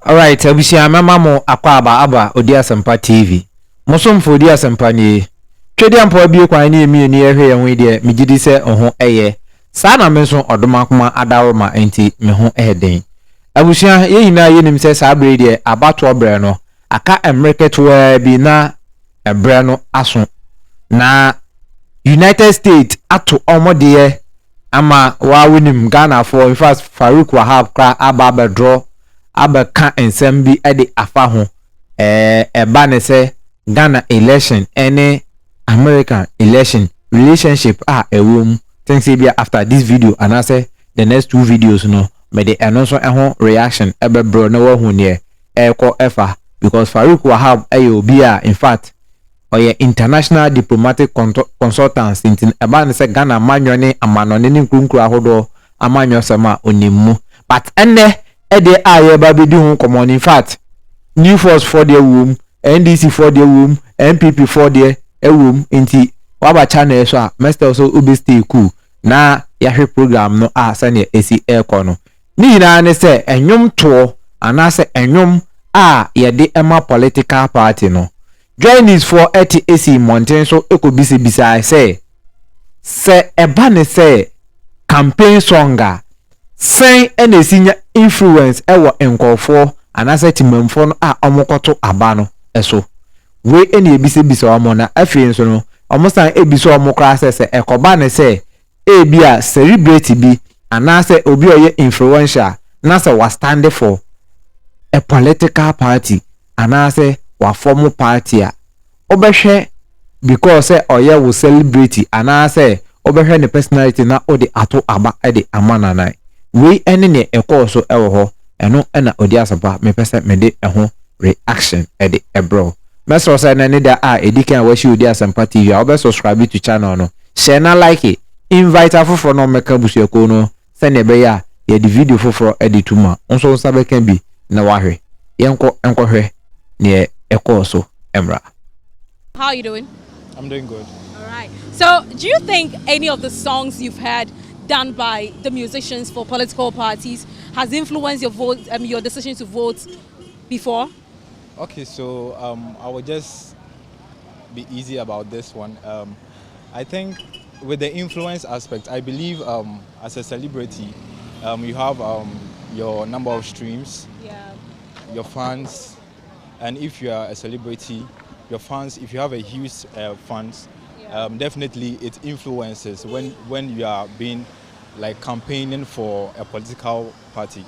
Alright, abusia mama mo akwa aba Odi Asempa TV. Mosomfo Odi Asempa ni. Twedi ampo bi kwan ni emi ni ehwe ye de megidi se oho eye. Sa na me so odoma kuma adawoma enti me ho eden. Abusia ye hina ye nim se sa bre de abato bre no aka emreket wa bi na ebre no aso. Na United States ato omode ama wa winim Ghana for in fact Farouk Wahab kra aba draw abaka ensem bi ede afa ho eba ne se Ghana election any American election relationship ewom think say be after this video and I say the next two videos no me the announce ho reaction ebe bro na wo hu ne ko efa because Farouk Wahab obi in fact oye international diplomatic consultants in eba ne se Ghana manwone amanone ni nkunkuru ahodo amanyo sema onimu but enne ede aye babedi hu common in fact new force for the womb NDC for the womb NPP for the womb inti waba channel so a master so obi stay cool na yahwe program no sane esi aircon no ni na ne se enwom to anase enwom yede ema political party no join is for esi mountain so ekobisi bisa se eba ne se campaign songa sen enesinya influence ewo enkofo anase timamfo no omokoto aba no eso we eni ebise omo na afie so no omo san ebise omo kra se ekoba ne se ebia celebrity bi anase obi oye influential na se was stand for a political party anase wa form party obehwe because oye wo celebrity anase obehwe ne personality na odi ato aba ede amananai we ene ne ekoso ewo ho eno na Odi Asempa me pese me de ho reaction ede ebro meso say na ne da edikan wa shi Odi Asempa TV obe subscribe to channel no share na like it invite afoforo no meka busuako no se ne be ya ye di video foforo edituma onso nsa be kan bi na wahwe yenko hwe ne ekoso emra. How are you doing? I'm doing good. All right. So, do you think any of the songs you've heard done by the musicians for political parties has influenced your vote, your decision to vote before? Okay, so I will just be easy about this one. I think with the influence aspect, I believe as a celebrity, you have your number of streams, your fans, and if you are a celebrity, your fans, if you have a huge fans, definitely it influences when you are being like campaigning for a political party.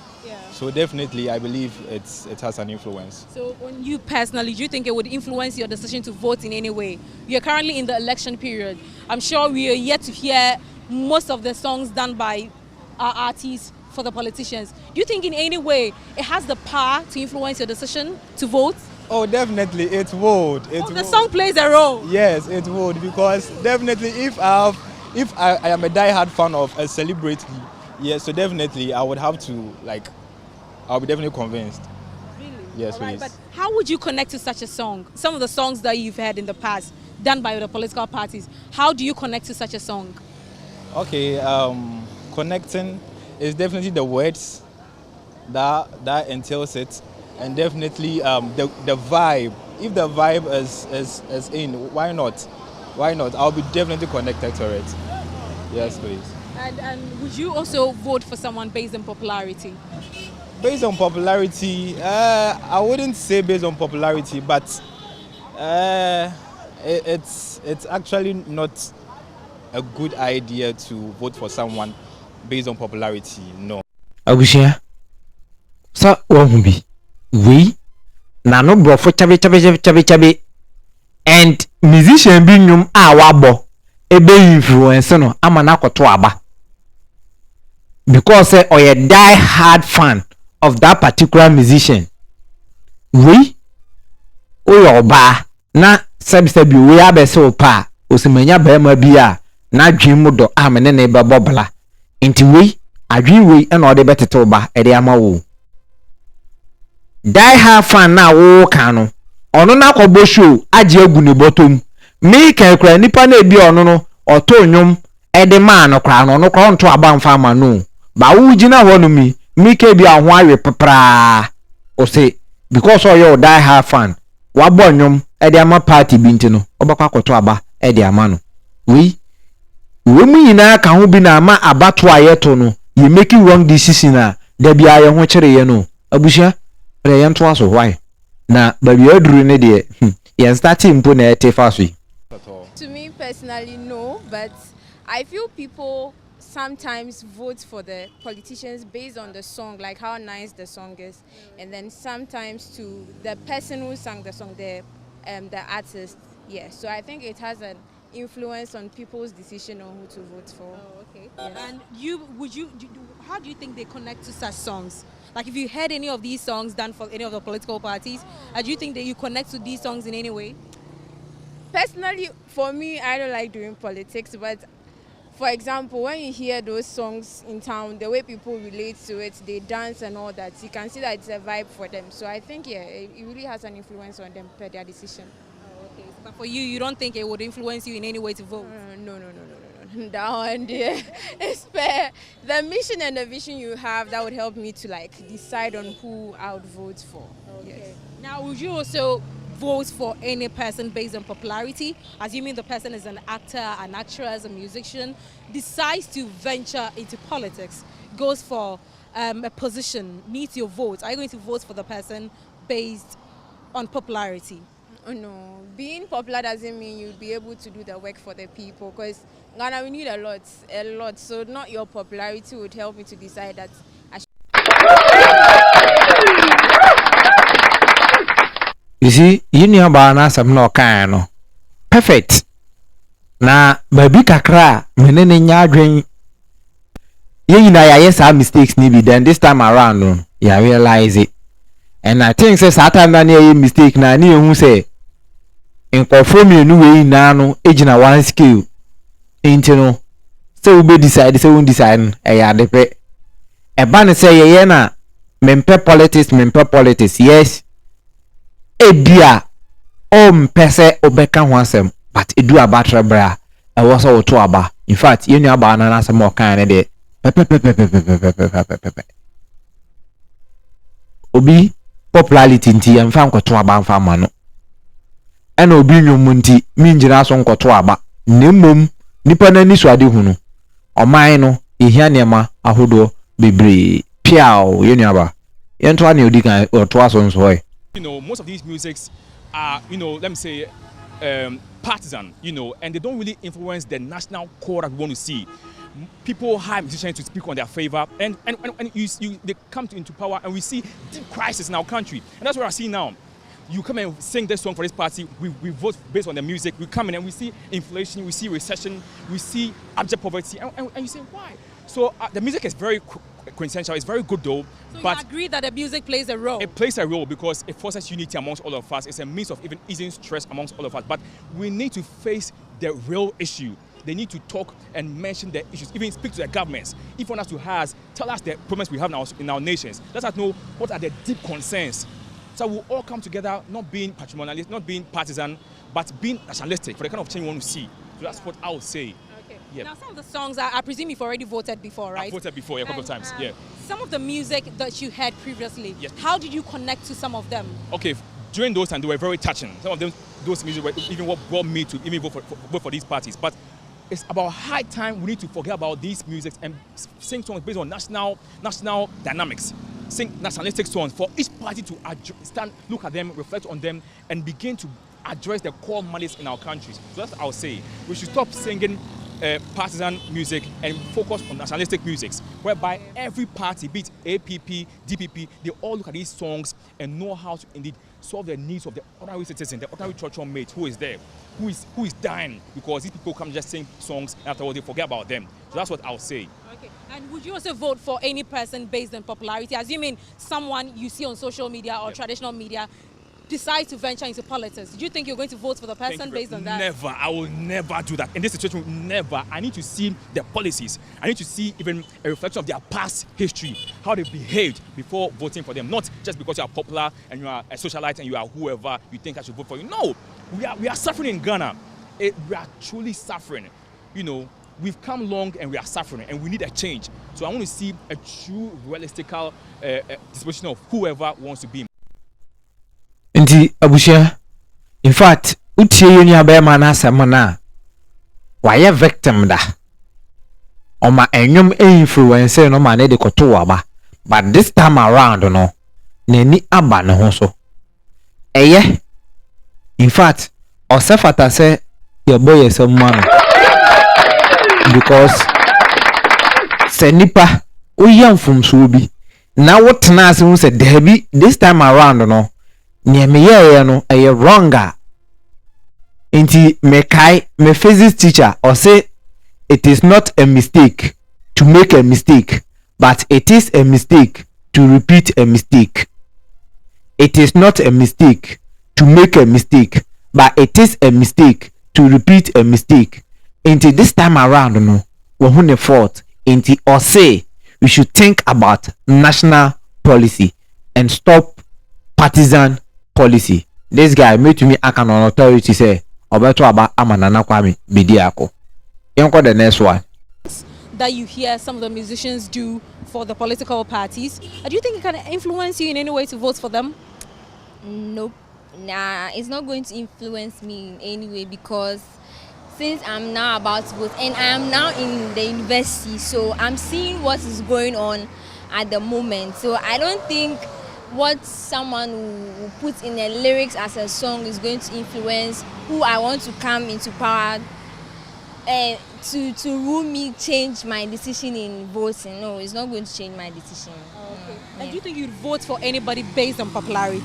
So definitely I believe it has an influence. So on you personally, do you think it would influence your decision to vote in any way? You're currently in the election period. I'm sure we are yet to hear most of the songs done by our artists for the politicians. Do you think in any way it has the power to influence your decision to vote? Oh, definitely it would. The song plays a role. Yes, it would, because definitely if I am a die-hard fan of a celebrity, yes, so definitely I would have to I'll be definitely convinced. Really? Yes, right, please. but how would you connect to such a song? Some of the songs that you've heard in the past done by the political parties, how do you connect to such a song? Okay, connecting is definitely the words that entails it, and definitely the vibe. If the vibe is in, why not? Why not? I'll be definitely connected to it. Yes, please. And would you also vote for someone based on popularity? Based on popularity, I wouldn't say based on popularity, but it's actually not a good idea to vote for someone based on popularity. No. Abusia sa wohubi we na no brofo chabe and musician bi nyum wabo ebe influence no ama na koto aba because oye die hard fan of that particular musician we oba na sebi we abese opa osimanya bema bia na dwemu do amene ne be bobla enti we adwi we na ode betete oba ede ama wo die hard fan na wo kan no ono na kwabo show age agu ne bottom me kan kra nipa na ebi ono no oto nwom ede ma no kra no no kra nto aba mfa ma no ba wo gina ho no mi ke bi aho awe pepra o say because you die hard fan wa bonyom e de ama party bi ntino obakwa akoto aba e de ama no we mu nyina ka ho bi na ama abato ayeto no you make wrong decision a da bia ye ho kire ye no abusia re ye nto aso why na ba bia aduru ne de ye starting mpo na ete faso. To me personally, no, but I feel people sometimes vote for the politicians based on the song, like how nice the song is, and then sometimes to the person who sang the song, the artist. Yeah, so I think it has an influence on people's decision on who to vote for. Oh, okay. Yes. And how do you think they connect to such songs? Like if you heard any of these songs done for any of the political parties, do you think that you connect to these songs in any way? Personally, for me, I don't like doing politics, but for example, when you hear those songs in town, the way people relate to it, they dance and all that, you can see that it's a vibe for them. So I think, yeah, it really has an influence on them per their decision. Oh, okay. But for you don't think it would influence you in any way to vote? No. That one, yeah. It's per the mission and the vision you have that would help me to like decide on who I would vote for. Okay. Yes. Now, would you also vote for any person based on popularity, assuming the person is an actor, an actress, a musician, decides to venture into politics, goes for a position, needs your vote? Are you going to vote for the person based on popularity? Oh, no, being popular doesn't mean you'll be able to do the work for the people, because Ghana, we need a lot. So not your popularity would help me to decide that I should. You see, you know about na some no kind no perfect na baby kakra menene nya adwen ye na ya yes mistakes ni bi then this time around no you realize it, and I think say satan na na mistake na na ehu say nkofo mienu we na no ejina one skill enti no say we decide say we decide e ya depe e ba ne say ye na mempe politics yes ebia mpese obeka ho asem but edu abatra bra e wo so to aba in fact yenu aba na asem o kan ne de obi popularity nti yemfa nkoto aba mfa ma no ena obi nwom nti mi njira so nkoto aba nemmom nipa na ni so ade hunu oman no ehia nema ahodo bebre piao yenu aba yento ani odi kan oto aso nso hoy. You know, most of these musics are, you know, let me say, partisan, you know, and they don't really influence the national core that we want to see. People hire musicians to speak on their favor, and they come into power, and we see deep crisis in our country, and that's what I see now. You come and sing this song for this party, we vote based on the music, we come in and we see inflation, we see recession, we see abject poverty, and you say, why? So the music is very quintessential, it's very good though. So but you agree that the music plays a role? It plays a role because it forces unity amongst all of us. It's a means of even easing stress amongst all of us. But we need to face the real issue. They need to talk and mention the issues, even speak to the governments. If one has to tell us the problems we have in our nations. Let us know what are the deep concerns. So we'll all come together, not being patrimonialist, not being partisan, but being nationalistic for the kind of change we want to see. So that's what I would say. Yep. Now, some of the songs, I presume you've already voted before, right? I've voted before, yeah, a couple of times, yeah. Some of the music that you heard previously, yes. How did you connect to some of them? Okay, during those times, they were very touching. Some of them, those music were even what brought me to even vote for these parties. But it's about high time we need to forget about these musics and sing songs based on national dynamics. Sing nationalistic songs for each party to look at them, reflect on them, and begin to address the core malice in our countries. So that's what I'll say. We should stop singing partisan music and focus on nationalistic musics, whereby every party, be it APP, DPP, they all look at these songs and know how to indeed solve the needs of the ordinary citizen, the ordinary church mate who is there, who is dying, because these people come just sing songs and afterwards they forget about them. So that's what I'll say. Okay. And would you also vote for any person based on popularity, assuming someone you see on social media or traditional media decide to venture into politics? Do you think you're going to vote for the person based on that? Never. I will never do that. In this situation, never. I need to see their policies. I need to see even a reflection of their past history, how they behaved before voting for them. Not just because you are popular and you are a socialite and you are whoever you think I should vote for you. No, we are suffering in Ghana. We are truly suffering. You know, we've come long and we are suffering and we need a change. So I want to see a true realistic disposition of whoever wants to be. Nti abusua, in fact, utie yoni abema na asem na waye victim da. Oma enyum influence no ma na de koto aba. But this time around no, nani aba ne ho so. Eye. In fact, osefata say your boy is man. Because se nipa oyam from so bi. Na what na ase say debi this time around no. Nye me ye no eye wronga. Inti me physics teacher or say it is not a mistake to make a mistake, but it is a mistake to repeat a mistake. It is not a mistake to make a mistake, but it is a mistake to repeat a mistake. Inti this time around no, we ne fault. Inti or say we should think about national policy and stop partisan policy. This guy made to me akan on authority say obeto aba amanana kwame bidiako. Yonko the next one. That you hear some of the musicians do for the political parties. Do you think it can influence you in any way to vote for them? Nope. Nah, it's not going to influence me in any way because since I'm now about to vote and I am now in the university, so I'm seeing what is going on at the moment. So I don't think what someone will put in the lyrics as a song is going to influence who I want to come into power to rule me, change my decision in voting. No, it's not going to change my decision. Okay. Yeah. And do you think you'd vote for anybody based on popularity?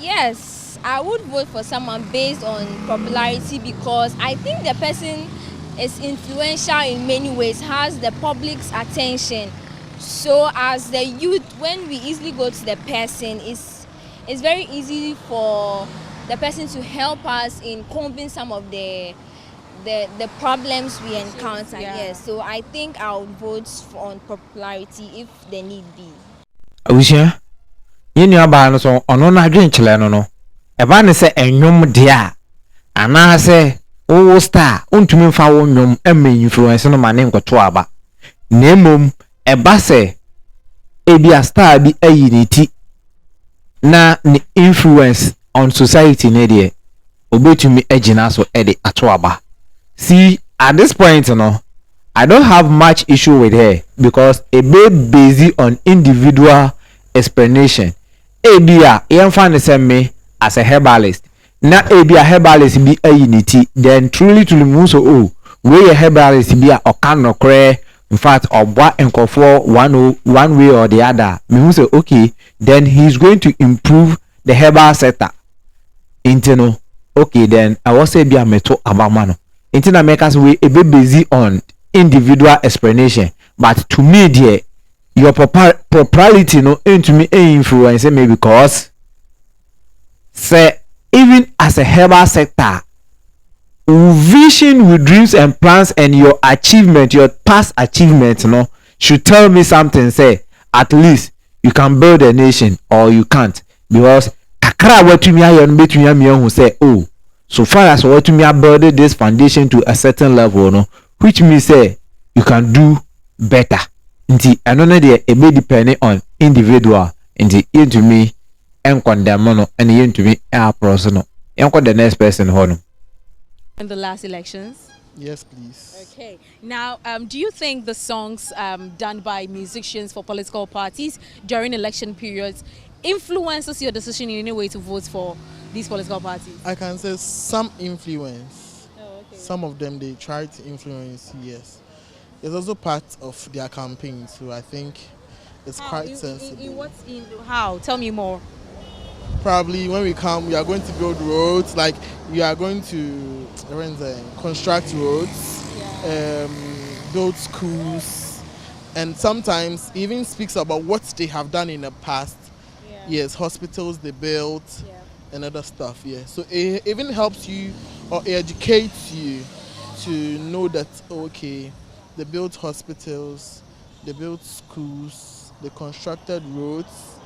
Yes, I would vote for someone based on popularity because I think the person is influential in many ways, has the public's attention. So as the youth, when we easily go to the person, it's very easy for the person to help us in combing some of the problems we encounter. Yeah. Yes, so I think I would vote on popularity if the need be. Awusia, yeni aba no so ono na adwenchele no eba ne se enwom dia ana se wo star untumi mfa wo nwom emme influence no mane nkoto aba nemom eba se ebia star bi ayiniti na ni influence on society ne de obetumi agina so ede ato aba. See, at this point no, I don't have much issue with her because a bit busy on individual explanation. Ebia yemfa ne say me as a herbalist. Na ebia herbalist bi ayiniti then truly mu so oh we a herbalist bi a okan no kre. In fact, obwa enkofo one way or the other. Me who say okay, then he's going to improve the herbal sector. Intino, okay, then I was say be a meto abamano. Intina make us we a bit busy on individual explanation. But to me, dear, your propriety no into me influence me because say even as a herbal sector. Vision with dreams and plans and your achievement, your past achievement, no, should tell me something. Say at least you can build a nation or you can't because kakra what to me ayon between me who say oh so far as what to me build this foundation to a certain level, no, which means say you can do better. Nti another day it may depend on individual. Nti into me and condemn no and into me a person no. Yanko the next person hono. In the last elections? Yes, please. Okay. Now, do you think the songs done by musicians for political parties during election periods influences your decision in any way to vote for these political parties? I can say some influence. Oh, okay. Some of them, they try to influence, yes. It's also part of their campaign, so I think it's quite sensible. How? Tell me more. Probably when we come, we are going to build roads, like we are going to construct roads, build schools, and sometimes even speaks about what they have done in the past. Yeah. Yes, hospitals they built and other stuff. Yeah, so it even helps you or educates you to know that okay, they built hospitals, they built schools, they constructed roads,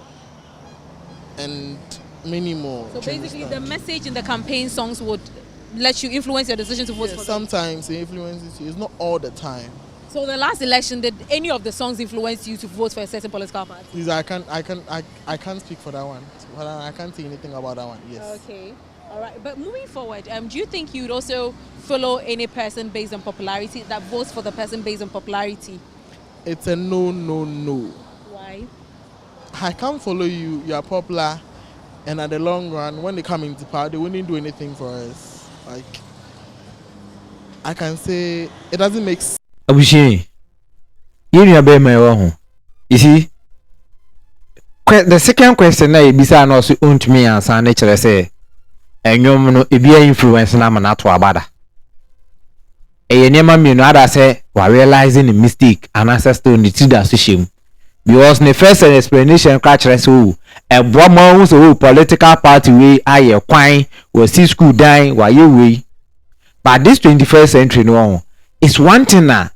and many more. So basically the message in the campaign songs would let you influence your decision to vote for them. Sometimes it influences you. It's not all the time. So the last election, did any of the songs influence you to vote for a certain political party? Please, I can't speak for that one. But I can't say anything about that one. Yes. Okay. All right. But moving forward, do you think you'd also follow any person based on popularity, that votes for the person based on popularity? It's a no, no, no. Why? I can't follow you. You are popular, and at the long run, when they come into power, they wouldn't do anything for us. Like, I can say it doesn't make sense. Abushi, you know about my own. You see, the second question na ibisa na so ontumi ansa na kire say enyom no ebia influence na ma na to abada. Eye nema mi no ada say wa realizing the mistake and ancestor on the tree association. Because the first explanation ka kire say o ebo ma hu so political party we aye kwan we see school dan wa ye we. But this 21st century no is one thing na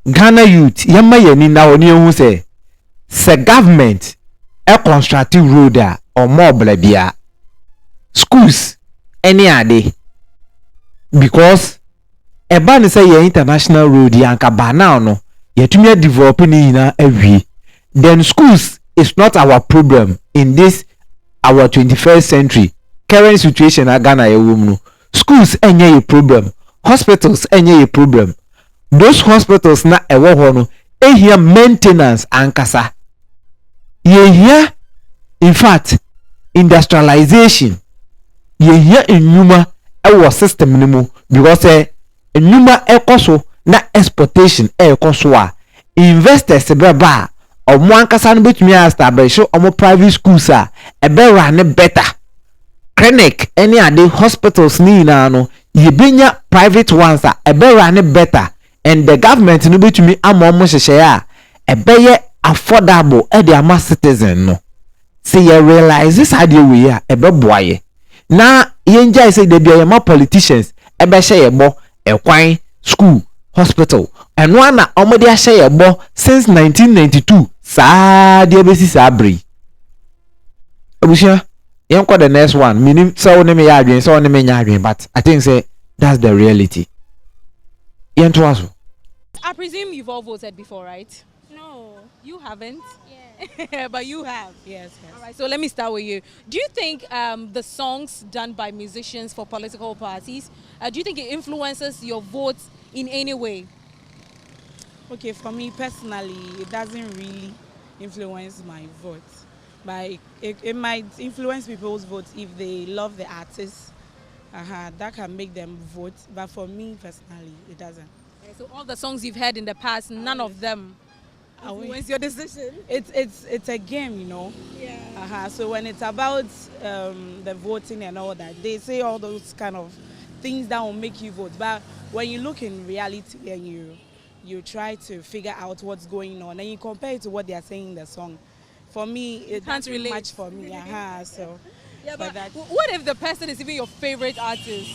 Ghana youth yamma yani na oni hu say government a constructive road or more blabia schools any ade because e ban say your international road yanka ba now no yetumi develop ni na awie. Then schools is not our problem in this our 21st century current situation at Ghana no. Schools enye a problem, hospitals enye a problem. Those hospitals na ewo ho no ehia maintenance ankasa. Ye here in fact industrialization ye here enuma ewo system ni mu because enuma ekoso na exportation ekoso a investors beba omo ankasa no betumi establish omo private schools a ebe run better clinic any ade hospitals ni na no ye benya private ones a ebe run better and the government no betumi amomo hyehyɛ a ebeye affordable e dey ama citizen no say you realize this idea we a ebe boaye na yenja say dey be ma politicians ebe hye yebo ekwan school hospital and one na omode hye yebo since 1992 saa dey be si abri obusia yenko the next one minim say woni me ya adwen say woni me nya adwen but I think say that's the reality. I presume you've all voted before, right? No. You haven't? Yeah. But you have. Yes. All right, so let me start with you. Do you think the songs done by musicians for political parties, do you think it influences your votes in any way? Okay, for me personally, it doesn't really influence my vote. But it might influence people's votes if they love the artist. That can make them vote. But for me personally, it doesn't. Okay, so all the songs you've heard in the past, none of them influence your decision? It's a game, you know. Yeah. So when it's about the voting and all that, they say all those kind of things that will make you vote. But when you look in reality and you try to figure out what's going on and you compare it to what they are saying in the song, for me, it can't relate. Much for me. So. Yeah, but what if the person is even your favorite artist?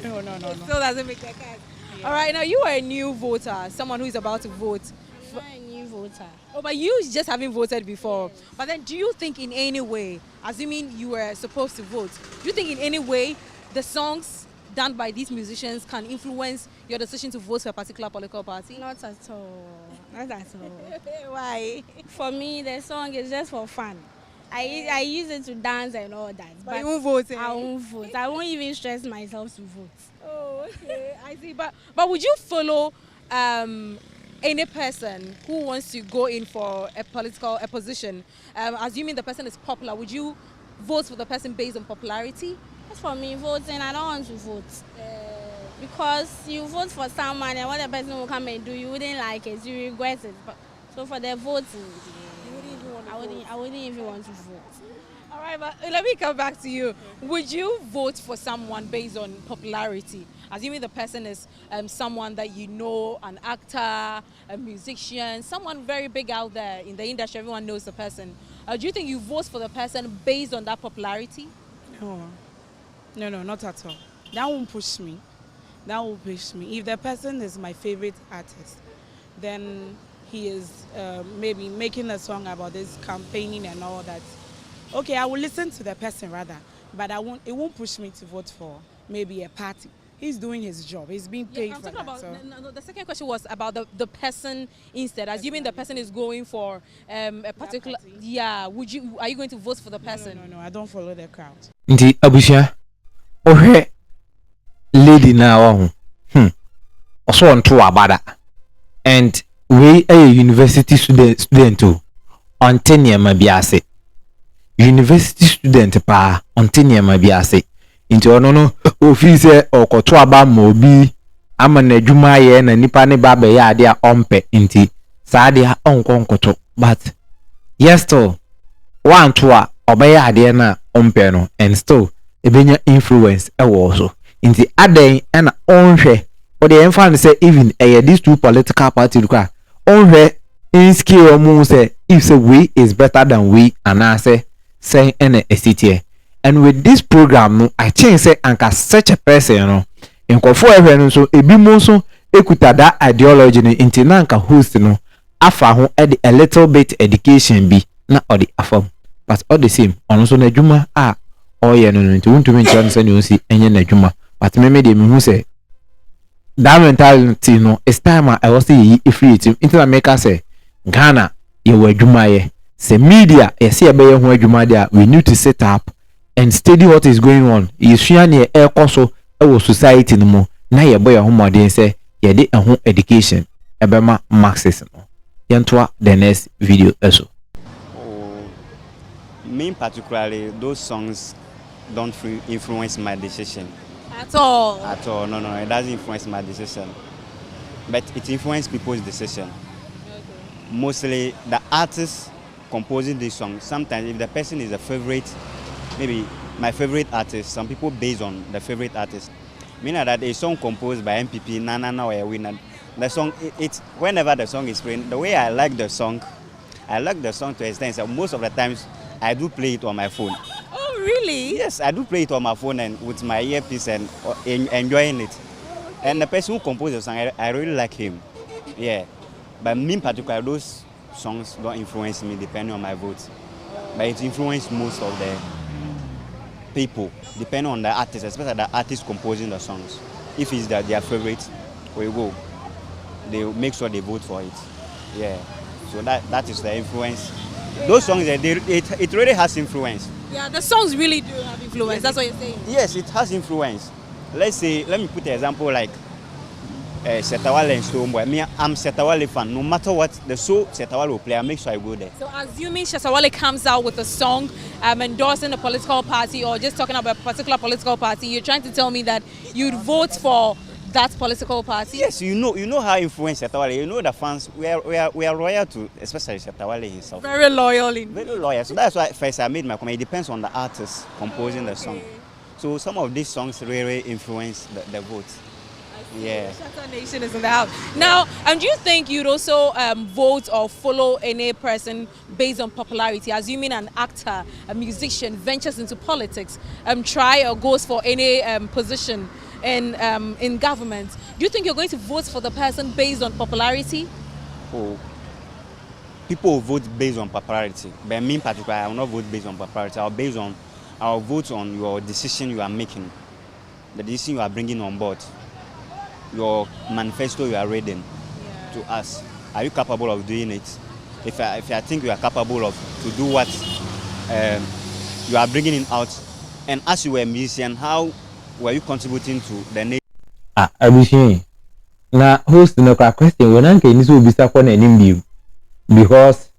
No. Still doesn't make that kind. Yeah. All right, now you are a new voter, someone who is about to vote. I'm not a new voter. Oh, but you just haven't voted before. Yes. But then do you think in any way, assuming you were supposed to vote, do you think in any way the songs done by these musicians can influence your decision to vote for a particular political party? Not at all. Not at all. Why? For me, the song is just for fun. I use it to dance and all that. But you won't vote? I won't vote. I won't even stress myself to vote. Oh, okay. I see. But would you follow any person who wants to go in for a position, assuming the person is popular? Would you vote for the person based on popularity? As for me, voting, I don't want to vote. Because you vote for someone and what the person will come and do, you wouldn't like it, you regret it. But, so for the voting, I wouldn't even want to vote. All right, but let me come back to you. Would you vote for someone based on popularity? Assuming the person is someone that you know, an actor, a musician, someone very big out there in the industry, everyone knows the person. Do you think you vote for the person based on that popularity? No, not at all. That won't push me. If the person is my favorite artist, then he is maybe making a song about this campaigning and all that. Okay, I will listen to the person rather, but it won't push me to vote for maybe a party. he's doing his job. He's being paid I'm for talking that. about, So. no, the second question was about the person instead. Assuming the person is going for a particular, party? are you going to vote for the person? No, I don't follow the crowd. Nti abusia ohwe lady na wa oso onto abada and we a university student o onte niema biase university student pa onte niema biase nti ono no ofi se okoto aba ma obi ama na adwuma ye na nipa ne ba be ya ade a ompe nti saa de a onkonkoto but yes still one to a obaya ade na ompe no and still ebenya influence ewo so nti aden na onhwe o de emfa say even these two political parties kwa onhwe in skill omu say if say we is better than we and I say ene esitie and with this program no I think say anka such a person no nkofo ehwe no so ebi mo so ekuta that ideology no nti na anka host no afa ho a little bit education bi na odi afam but all the same ono so na adwuma a oye no nti wontumi nkyerɛ say ne osi enye na adwuma but me de me hu say that mentality no it's time I was say free it into America say Ghana ye wa adwuma ye say media ye say be ye ho adwuma there we need to set up and study what is going on yesua ne ekoso ewo society no mu na ye boy ho modern say ye de ho education ebema maxes no yentoa the next video eso. Me particularly, those songs don't influence my decision. At all? At all, no, it doesn't influence my decision. But it influences people's decision. Okay. Mostly the artist composing this song, sometimes if the person is a favorite, maybe my favorite artist, some people based on the favorite artist. Meaning that a song composed by NPP, Nana or a winner, the song, it's whenever the song is playing, the way I like the song to extent, so most of the times I do play it on my phone. Oh, really? Yes, I do play it on my phone and with my earpiece and enjoying it. And the person who composed the song, I really like him. Yeah. But me in particular, those songs don't influence me depending on my vote. But it influences most of the people, depending on the artist, especially the artist composing the songs. If it's their favorite, we go. They make sure they vote for it. Yeah. So that is the influence. Those songs, it really has influence. Yeah, the songs really do have influence. Yes, that's what you're saying. Yes, it has influence. Let me put an example like Setawale and Stoneboy. Me, I'm Setawale fan. No matter what the show Setawale will play, I make sure I go there. So assuming Setawale comes out with a song endorsing a political party or just talking about a particular political party, you're trying to tell me that you'd vote for that political party? Yes, you know how influence Setawale. You know the fans. We are loyal to, especially Setawale himself. Very loyal. Very loyal. So that's why first I made my comment. It depends on the artist composing the song. So some of these songs really influence the vote. Yeah. Shatta Nation is in the house. Now, do you think you'd also vote or follow any person based on popularity? Assuming an actor, a musician ventures into politics, try or goes for any position in government, do you think you're going to vote for the person based on popularity? Oh, people vote based on popularity. But me in particular, I will not vote based on popularity. I'll vote on your decision you are making, the decision you are bringing on board, your manifesto you are reading to us. Are you capable of doing it? If I think you are capable to do what you are bringing it out, and as you were a musician, how were you contributing to the nation? Abushin. Na host no question when anke ni so bisa kwa na enim because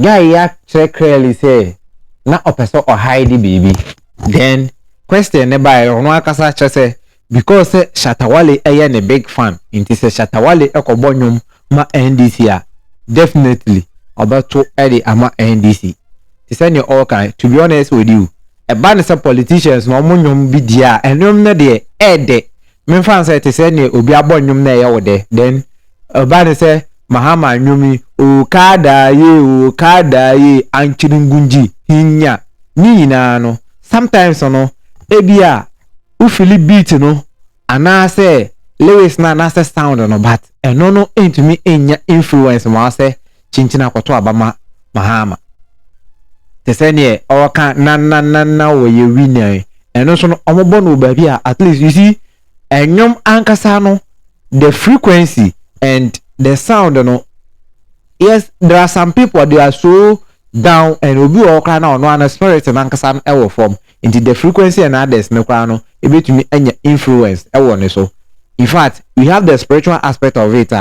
guy ya check clearly say na opeso or hide baby. Then question ne by ono akasa che say because Shatawale eye ne big fan inti say Shatawale ekobo nwom ma NDC a definitely obato ede ama NDC. Ti say ne all kind to be honest with you a band of politicians no mo nwom bi dia enwom na de ede me fan say ti say ne obi abo nwom na ye wo de then a band say mahama nwomi o kada ye anchiringunji hinya ni na no sometimes no ebia ufili beat no anase lyrics na say sound no but no into me enya influence ma say chinchina kwato abama mahama te say ne oka na wo ye winner ɛno so no ɔmobɔ no baabi a at least you see ɛnwom ankasa no the frequency and the sound no yes there are some people they are so down and obi o kra na ono an spirit na ankasa no ɛwɔ form into the frequency and others no kra no ebetumi anya influence ɛwɔ ne so. In fact we have the spiritual aspect of it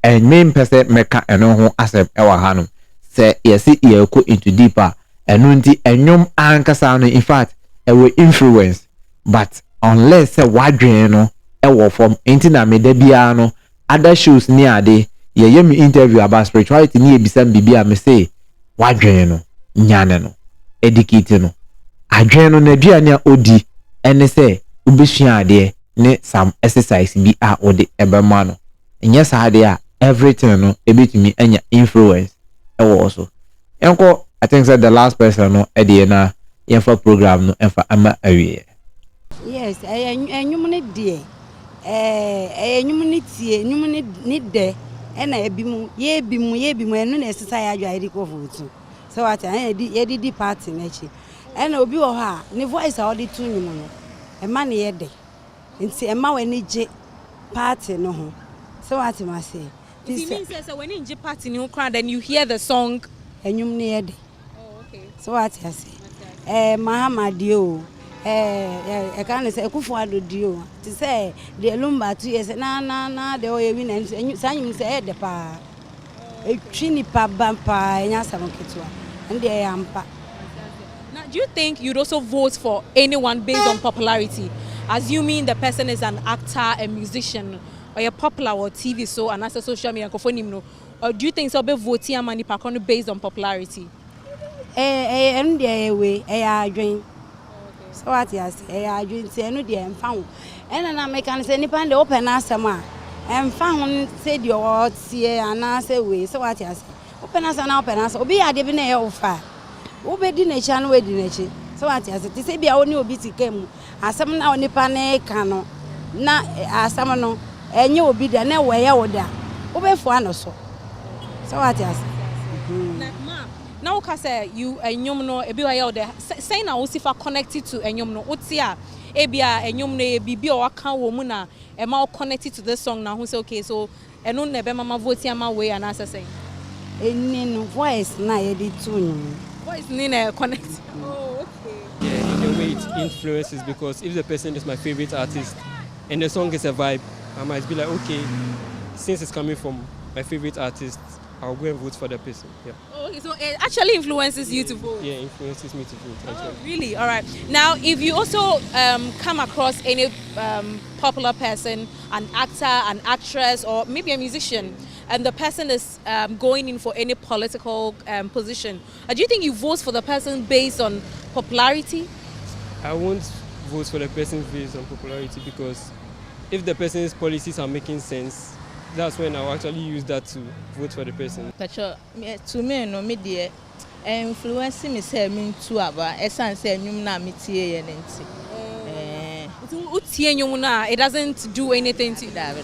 and main person meka ɛno ho asem ɛwɔ ha no say yes ye go into deeper ɛno nti ɛnwom ankasa no in fact ɛwɔ influence but unless say wadwen no ɛwɔ form nti na me da bia no other shows ni ade ye me interview about spirituality ni ebisam bibia me say wadwen no nyane no educate no adwen no na aduane a odi ene say ubesua ade ne some exercise bi a ode ebema no enye sa ade a everything no ebetumi anya influence ewo so enko I think that the last person no e de na yenfa program no enfa ama awie. Yes enyum ne de enyum ne tie enyum ne de ena ebimu ye bimu enu na exercise adwa edi ko vote so what ye di party na chi ena obi wo ha ne voice a odi tu nyum no e ma ne ye de nti e ma wani je party no ho so what ma say it means that when you party no crowd then you hear the song enyum ne ye de. Oh okay. So what I say Mahamadi o e kan say Akufo Addo o ti say the lumba 2 years na de o ye win and sanyum say e de pa e twini pa bampa enya samoketwa and dey ampa. Now do you think you'd also vote for anyone based on popularity, assuming the person is an actor, a musician, or a popular or TV show and as a social media no, or do you think so be voting amani pakon based on popularity? Enu dey we adwen. So what you say adwen say enu dey emfa ho. Ena na me kan say nipa dey open asem a emfa ho say dey o tie ana say we. So what you say open asem obi ade bi na e ofa. Obedi na cha no wedi na chi. So what you say ti say bia oni obi tika mu asem na onipa na e ka no na asem no enye obi da na we ye woda. Obefo ano so. So what you say now say you enyum no ebi wa ye there say na osifa connected to enyum no otia ebia enyum no bibi o aka wo mu na e ma connected to this song na who say okay so eno na be mama vote ama we and say eni no voice na ye di tu nyum voice ni na connect. Oh okay. Yeah, in a way it influences because if the person is my favorite artist and the song is a vibe, I might be like okay, since it's coming from my favorite artist, I'll go and vote for the person. Yeah. Oh, okay, so it actually influences you to vote. Yeah, influences me to vote. Oh, really? All right. Now, if you also come across any popular person, an actor, an actress, or maybe a musician, and the person is going in for any political position, do you think you vote for the person based on popularity? I won't vote for the person based on popularity because if the person's policies are making sense, that's when I'll actually use that to vote for the person. To me, no media influence me say me too aba esan say nyum na me tie ye nti. Utie nyum na it doesn't do anything to that.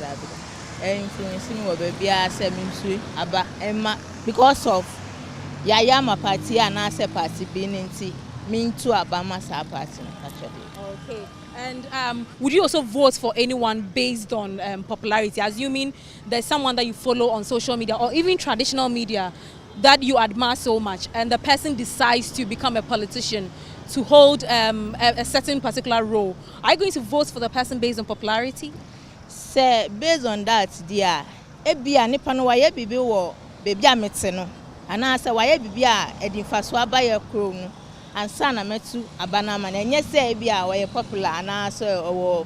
Influence me wo bia say me too aba emma because of yaya ma party and say party be nti me too aba ma sa party actually. Okay. And would you also vote for anyone based on popularity, assuming there's someone that you follow on social media or even traditional media that you admire so much and the person decides to become a politician to hold a certain particular role? Are you going to vote for the person based on popularity? Say based on that, dear, ebia nipa no waye bibi wo baby amete no ana say waye bibi a edinfaso abaye kro no ansa na metu abana ma na enye say bia waye popular ana so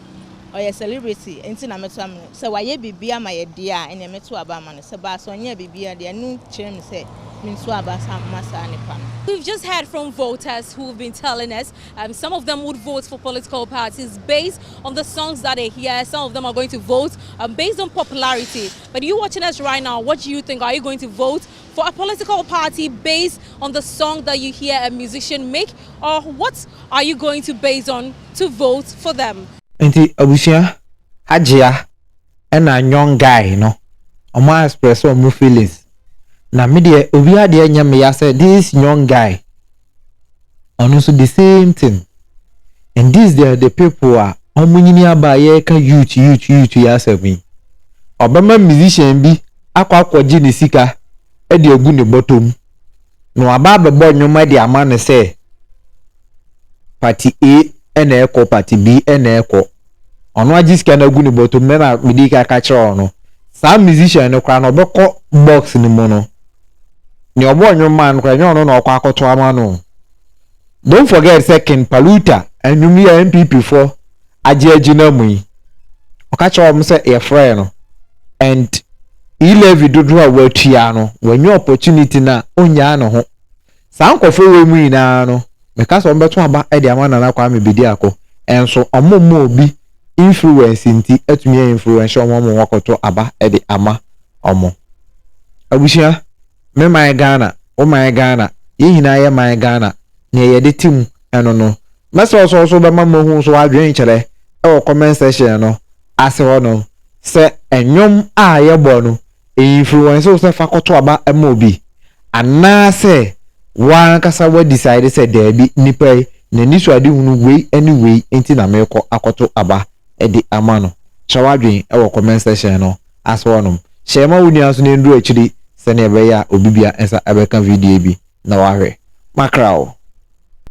or a celebrity enti na metu am say waye bibi ama ye dia ene metu abama no say ba so onye bibi a dia nu kire me say mintu abasa masa nipa. We've just heard from voters who've been telling us some of them would vote for political parties based on the songs that they hear. Some of them are going to vote based on popularity. But you watching us right now, what do you think? Are you going to vote for a political party based on the song that you hear a musician make? Or what are you going to base on to vote for them? Enti abusia hajia and a young guy no omo express omo feelings na me de obi ade anya me ya say this young guy on also the same thing And these they are the people are omunyini aba ye ka youth ya seven. Obama musician bi akwaji ni sika e de ogu ne bottom. No aba bebo nyoma de ama ne say party A na eko party B na eko. Ono ajiska na ogu ne bottom na midika ka kire ono. Sa musician no kwa no beko box ni mo no. Ni obo nyoma no kwa nyono no kwa akoto ama no. Don't forget second Paluta and you me NPP for Ajina Mui. Okacha say a friend and he levy do a word tiano when your opportunity na onyano ho. Sanko for we na no because on beto aba e dia man na kwa me bidiako and so omo bi influence nti etumi influence omo wakoto aba e de ama omo. Abushia me my Ghana, o my Ghana, ye hina ye my Ghana. Ne yede tim eno no message also be mamma hu so adwen kire e comment section no ase ho no se enyom a ye bo no influence so fakoto aba ema obi ana se wan kasa we decide se there bi nipa na ni so ade hunu wei anyway enti na meko akoto aba e di ama no shawadwen e comment section no ase ho no shema wuni aso ne ndu akiri se ne be ya obi bia ensa abeka video bi na wahwe makrao